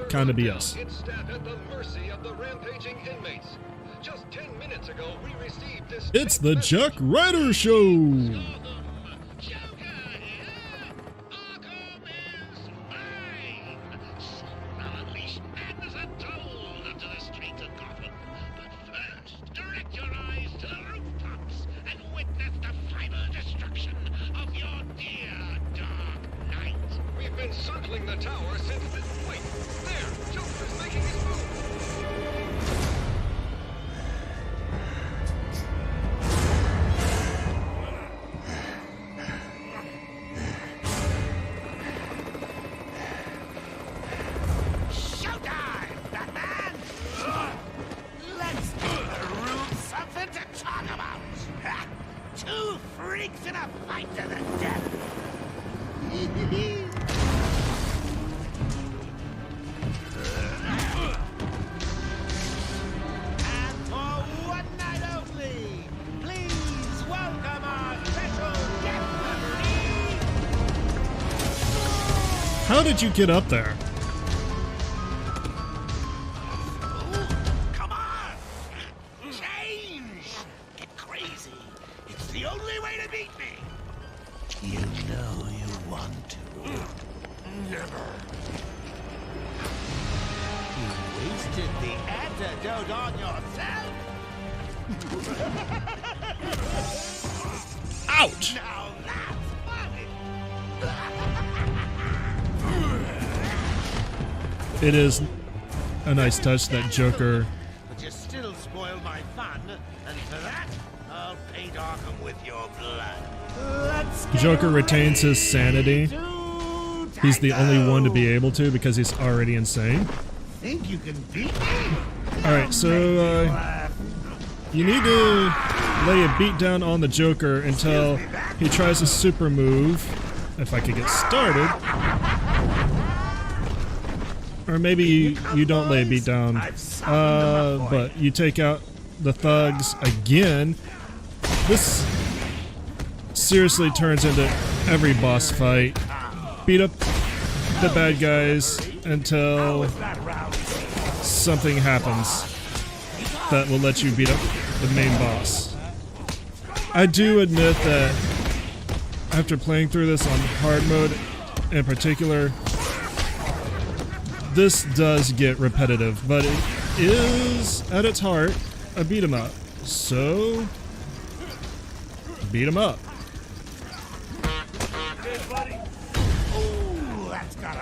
kind of BS. Its staff at the mercy of the rampaging inmates. Just 10 minutes ago, we received this. It's the Chuck Ryder Show! Joker here! Arkham is mine! Soon I'll unleash madness untold onto the streets of Gotham. But first, direct your eyes to the rooftops and witness the final destruction of your dear Dark Knight. We've been circling the tower since this. Wait, there! Joker's making his move! Showtime, Batman! Let's give the room something to talk about. Two freaks in a fight to the death. And for one night only, please welcome our special guest referee. How did you get up there? Come on! Change! Get crazy. It's the only way to beat me. You know you want to. Never. You wasted the antidote on yourself? Ouch! Now that's funny. It is a nice touch that Joker But you still spoiled my fun, and for that, I'll paint Arkham with your blood. Let's get Joker retains his ready sanity. to He's the only one to be tango. able to because he's already insane. Think you can beat me? Alright, so you need to lay a beat down on the Joker until he tries a super move, if I could get started. Or maybe you don't lay a beat down, but you take out the thugs again. This seriously turns into every boss fight. Beat up the bad guys until something happens that will let you beat up the main boss. I do admit that after playing through this on hard mode in particular, this does get repetitive, but it is, at its heart, a beat 'em up. So, beat 'em up.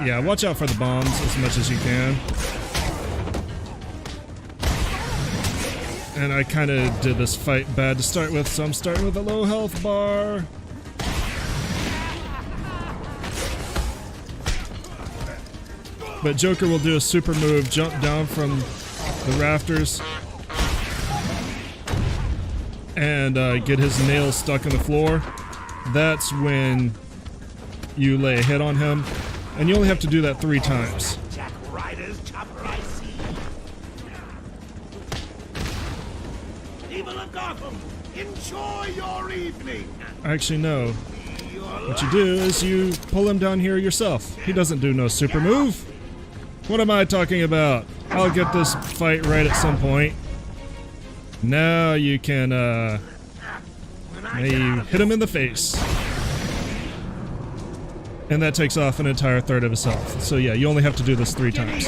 Yeah, watch out for the bombs as much as you can. And I kind of did this fight bad to start with, so I'm starting with a low health bar. But Joker will do a super move, jump down from the rafters and get his nails stuck in the floor, that's when you lay a hit on him, and you only have to do that 3 times. Jack Ryder's chopper, I see. People of Gotham, enjoy your evening. Actually, no. What you do is you pull him down here yourself. He doesn't do no super move. What am I talking about? I'll get this fight right at some point. Now you can, you hit him in the face. And that takes off an entire third of his health. So yeah, you only have to do this 3 times.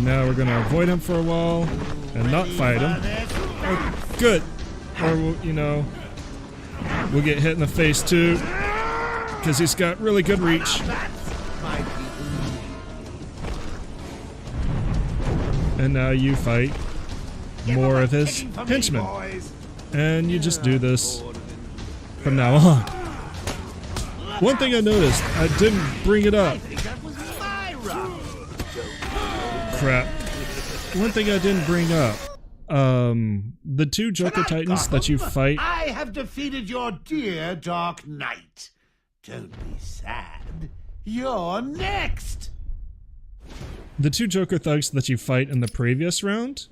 Now we're gonna avoid him for a while and not fight him. Oh, good. Or, you know, we'll get hit in the face too, because he's got really good reach. And now you fight more of his henchmen. And you just do this from now on. One thing I noticed, I didn't bring it up. Crap. One thing I didn't bring up. The 2 Joker Titans that you fight. I have defeated your dear Dark Knight. Don't be sad. You're next. The 2 Joker thugs that you fight in the previous round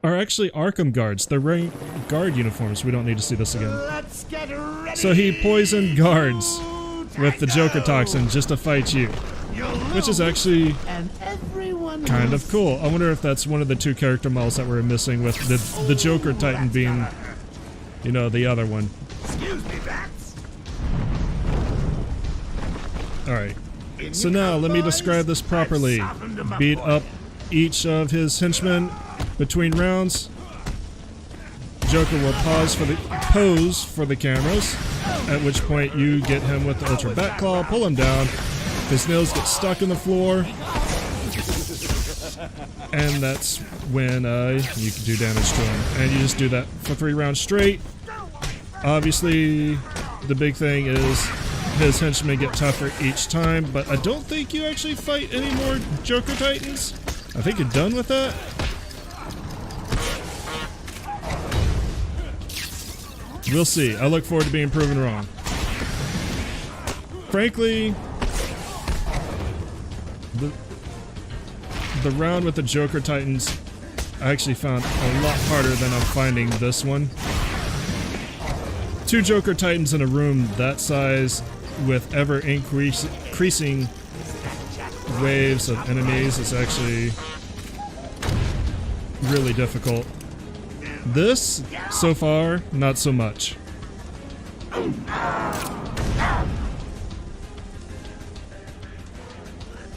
are actually Arkham guards. They're wearing guard uniforms. We don't need to see this again. Let's get ready. So he poisoned guards with the Joker toxin just to fight you, which is actually kind of cool. I wonder if that's one of the 2 character models that we're missing, with the Joker Titan being, you know, the other one. Excuse me, Bats. Alright, so now let me describe this properly. Beat up each of his henchmen between rounds. Joker will pose for the cameras, at which point you get him with the Ultra Bat Claw, pull him down, his nails get stuck in the floor, and that's when you can do damage to him. And you just do that for 3 rounds straight. Obviously, the big thing is his henchmen get tougher each time, but I don't think you actually fight any more Joker Titans. I think you're done with that. We'll see. I look forward to being proven wrong. Frankly, the round with the Joker Titans I actually found a lot harder than I'm finding this one. 2 Joker Titans in a room that size with ever increasing waves of enemies is actually really difficult. This, so far, not so much.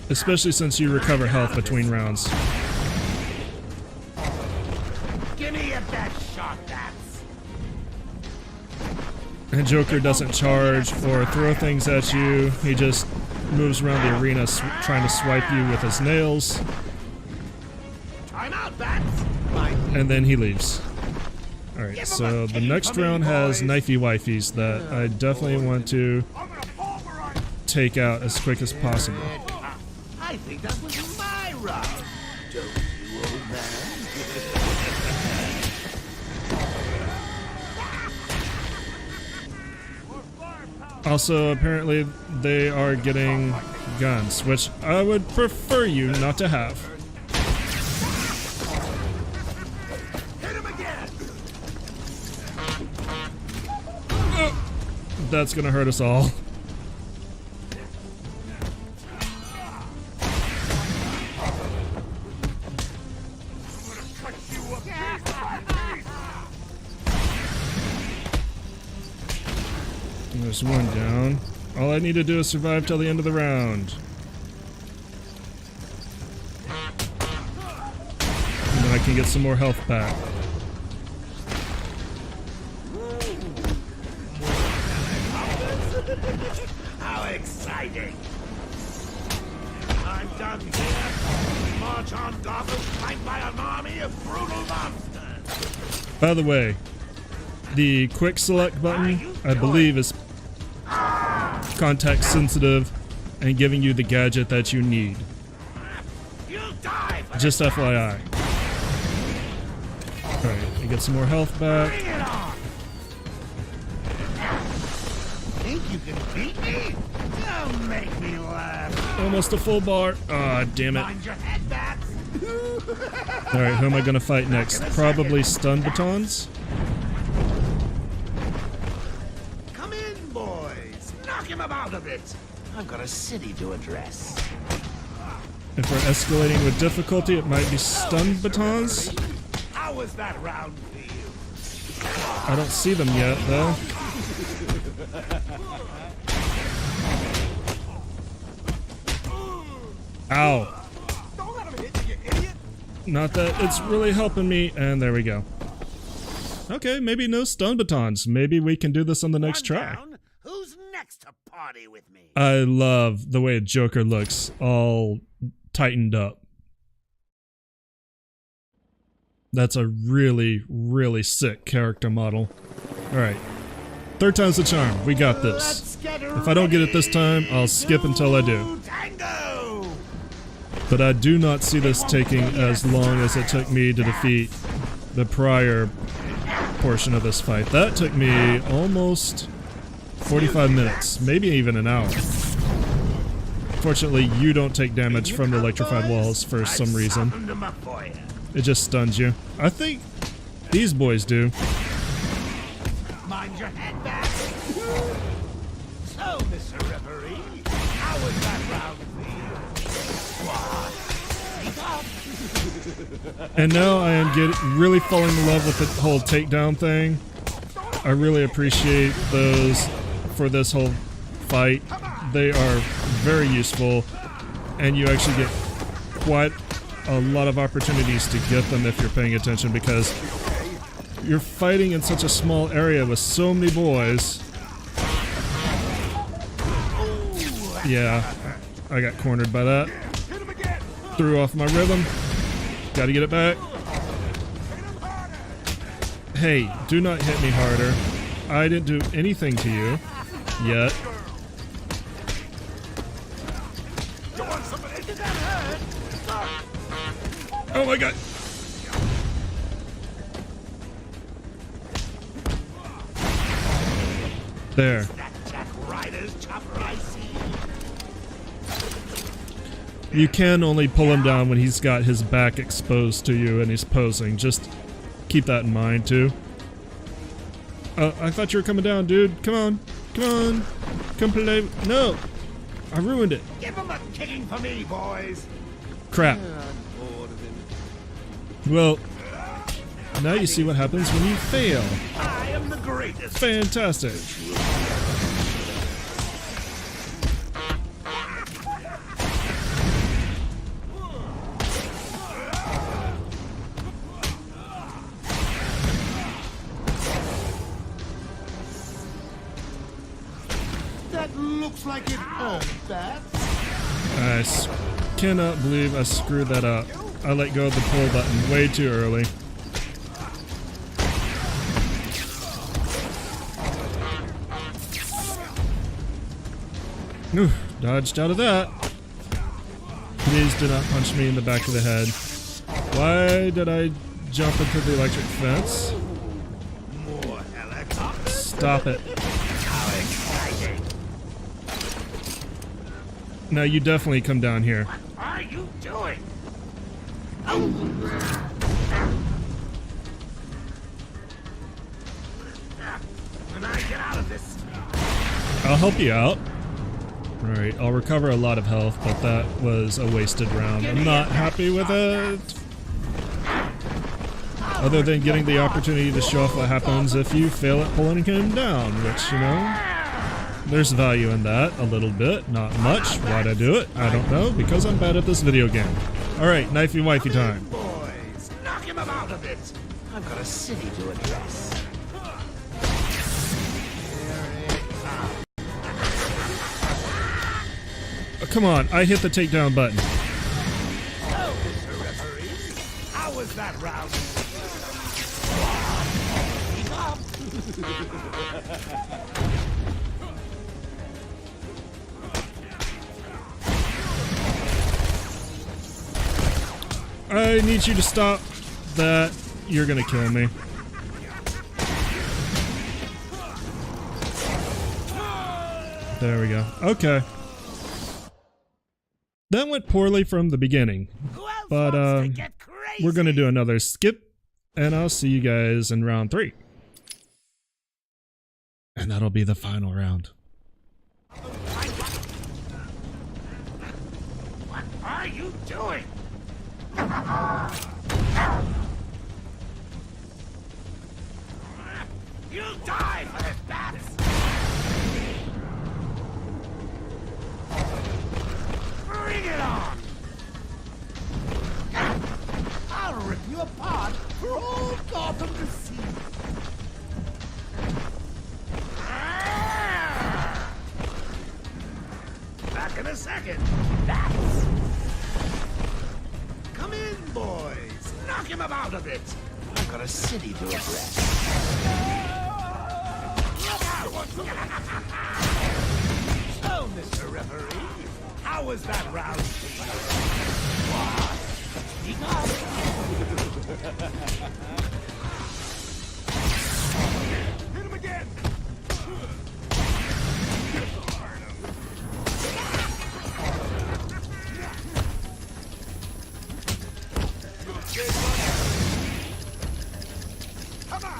Especially since you recover health between rounds. Give me your best shot, Bats. And Joker doesn't charge or throw things at you. He just moves around the arena trying to swipe you with his nails. Time out, Bats. And then he leaves. Alright, so the next round has knifey wifeys that I definitely want to take out as quick as possible. I think that was my round. Don't you, old man? Also, apparently they are getting guns, which I would prefer you not to have. That's gonna hurt us all. There's one down. All I need to do is survive till the end of the round. And then I can get some more health back. How exciting! I'm done here. March on Gotham, flanked by an army of brutal monsters. By the way, the quick select button, I believe, is context sensitive and giving you the gadget that you need. You'll die for Just FYI. Alright, you get some more health back. Bring it on! Think you can beat me? Don't make me laugh. Almost a full bar. Ah, damn it. Mind your head, bats. Alright, who am I gonna fight next? Probably stun batons? Come in, boys. Knock him about a bit. I've got a city to address. If we're escalating with difficulty, it might be stun batons. How was that round for you? I don't see them yet, though. Ow. Don't let him hit you, you idiot. Not that it's really helping me. And there we go. Okay, maybe no stun batons. Maybe we can do this on the next try. Down. Who's next to party with me? I love the way Joker looks, all tightened up. That's a really, really sick character model. Alright. Third time's the charm. We got this. If I don't get it this time, I'll skip until I do. Tango! But I do not see this taking as long as it took me to defeat the prior portion of this fight. That took me almost 45 minutes, maybe even an hour. Fortunately, you don't take damage from the electrified walls for some reason. It just stuns you. I think these boys do. Mind your head back. So, Mr. Referee, how was that round for you? And now I am really falling in love with the whole takedown thing. I really appreciate those for this whole fight. They are very useful, and you actually get quite a lot of opportunities to get them if you're paying attention, because you're fighting in such a small area with so many boys. Yeah, I got cornered by that. Threw off my rhythm. Gotta get it back. Hey, do not hit me harder. I didn't do anything to you yet. Oh my god. There. You can only pull him down when he's got his back exposed to you and he's posing. Just keep that in mind too. I thought you were coming down, dude. Come on. Come on. Come play. No. I ruined it. Give him a kicking for me, boys. Crap. Well, now you see what happens when you fail. I am the greatest. Fantastic. That looks like it hurt, Bats. I cannot believe I screwed that up. I let go of the pull button way too early. Ooh, dodged out of that. Please do not punch me in the back of the head. Why did I jump into the electric fence? More helicopters. Stop it. How exciting. Now you definitely come down here. What are you doing? When I get out of this, I'll help you out. Alright, I'll recover a lot of health, but that was a wasted round. I'm not happy with it. Other than getting the opportunity to show off what happens if you fail at pulling him down, which, you know, there's value in that a little bit. Not much. Why'd I do it? I don't know, because I'm bad at this video game. Alright, knifey wifey time. boys, knock him about a bit. I've got a city to address. Oh, come on, I hit the takedown button. So, Mr. Referee, how was that round? I need you to stop that. You're gonna kill me. There we go. Okay. That went poorly from the beginning. But we're gonna do another skip, and I'll see you guys in round 3. And that'll be the final round. What are you doing? You'll die for this, bats! Bring it on! I'll rip you apart for all Gotham to see. Back in a second. Bats! Come in, boys. Knock him about a bit. I've got a city to address. So, Mr. Referee, how was that round for you? What? Speak up. Hit him again. Come on.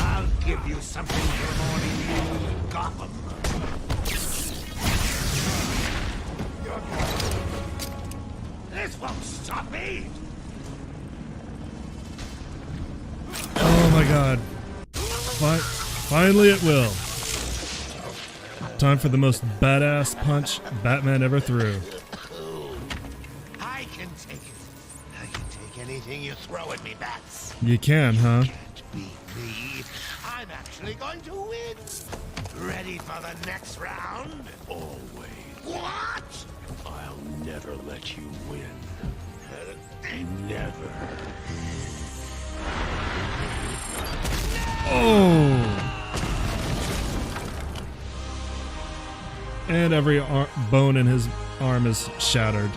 I'll give you something for morning news, Gotham. This won't stop me! Oh my god. Finally it will. Time for the most badass punch Batman ever threw. I can take it. I can take anything you throw at me, bats. You can, huh? Can't beat me. I'm actually going to win. Ready for the next round? Always. What? I'll never let you win. Never. Oh! And every bone in his arm is shattered.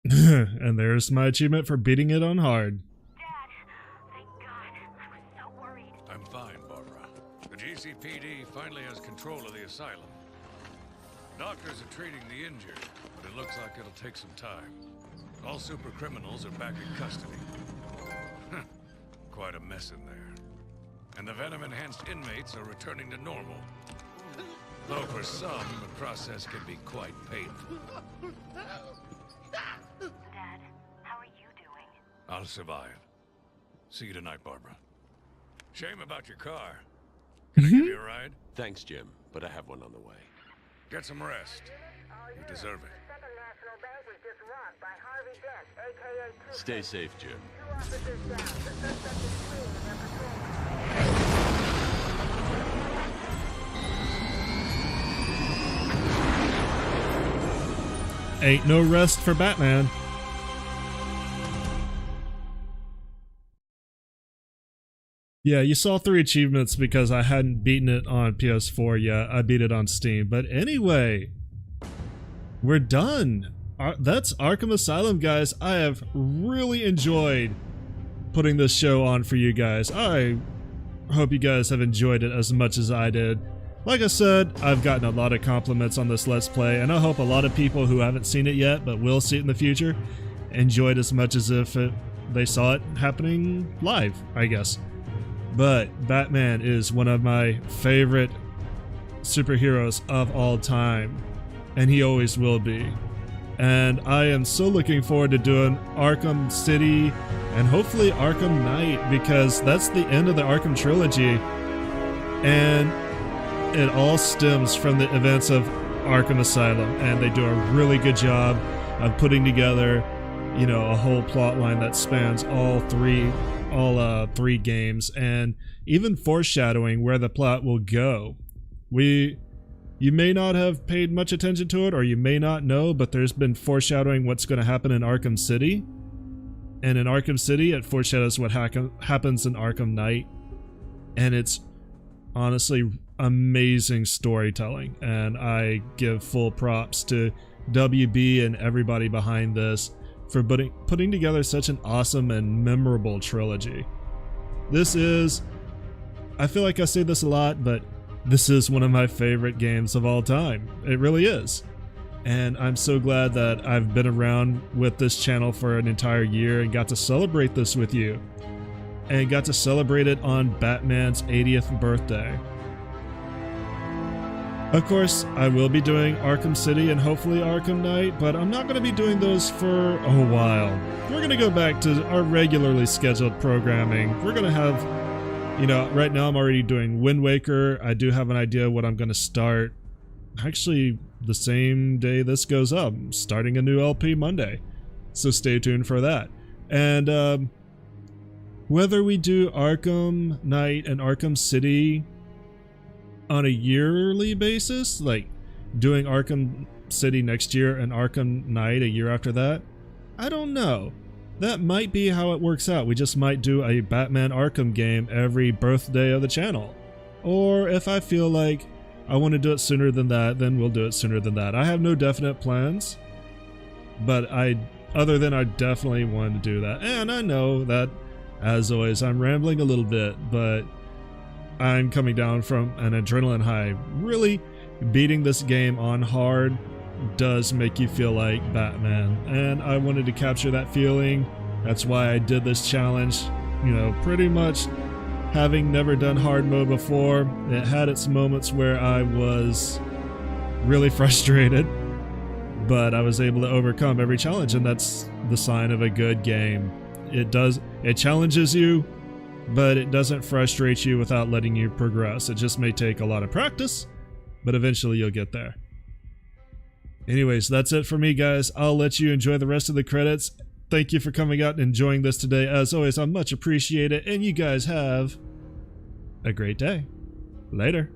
And there's my achievement for beating it on hard. Dad, thank God. I was so worried. I'm fine, Barbara. The GCPD finally has control of the asylum. Doctors are treating the injured, but it looks like it'll take some time. All super criminals are back in custody. Quite a mess in there. And the venom-enhanced inmates are returning to normal. Though for some, the process can be quite painful. Dad, how are you doing? I'll survive. See you tonight, Barbara. Shame about your car. Can I give you a ride? Thanks, Jim, but I have one on the way. Get some rest. You deserve it. Stay safe, Jim. Ain't no rest for Batman. Yeah, you saw 3 achievements because I hadn't beaten it on PS4 yet. I beat it on Steam. But anyway, we're done. That's Arkham Asylum, guys. I have really enjoyed putting this show on for you guys. I hope you guys have enjoyed it as much as I did. Like I said, I've gotten a lot of compliments on this Let's Play, and I hope a lot of people who haven't seen it yet but will see it in the future enjoyed as much as if they saw it happening live, I guess. But Batman is one of my favorite superheroes of all time, and he always will be. And I am so looking forward to doing Arkham City and hopefully Arkham Knight, because that's the end of the Arkham trilogy, and it all stems from the events of Arkham Asylum, and they do a really good job of putting together, you know, a whole plot line that spans all three games, and even foreshadowing where the plot will go. You may not have paid much attention to it, or you may not know, but there's been foreshadowing what's going to happen in Arkham City. And in Arkham City, it foreshadows what happens in Arkham Knight. And it's honestly amazing storytelling. And I give full props to WB and everybody behind this for putting together such an awesome and memorable trilogy. This is, I feel like I say this a lot, but this is one of my favorite games of all time. It really is. And I'm so glad that I've been around with this channel for an entire year and got to celebrate this with you. And got to celebrate it on Batman's 80th birthday. Of course, I will be doing Arkham City and hopefully Arkham Knight, but I'm not going to be doing those for a while. We're going to go back to our regularly scheduled programming. We're going to have, you know, right now I'm already doing Wind Waker. I do have an idea what I'm going to start. Actually, the same day this goes up, I'm starting a new LP Monday. So stay tuned for that. And whether we do Arkham Knight and Arkham City on a yearly basis, like doing Arkham City next year and Arkham Knight a year after that, I don't know. That might be how it works out. We just might do a Batman Arkham game every birthday of the channel. Or if I feel like I want to do it sooner than that, then we'll do it sooner than that. I have no definite plans, but other than I definitely want to do that. And I know that, as always, I'm rambling a little bit, but I'm coming down from an adrenaline high. Really, beating this game on hard does make you feel like Batman, and I wanted to capture that feeling. That's why I did this challenge. You know, pretty much having never done hard mode before, it had its moments where I was really frustrated, but I was able to overcome every challenge, and that's the sign of a good game. It challenges you, but it doesn't frustrate you without letting you progress. It just may take a lot of practice, but eventually you'll get there. Anyways, that's it for me, guys. I'll let you enjoy the rest of the credits. Thank you for coming out and enjoying this today. As always, I much appreciate it, and you guys have a great day. Later.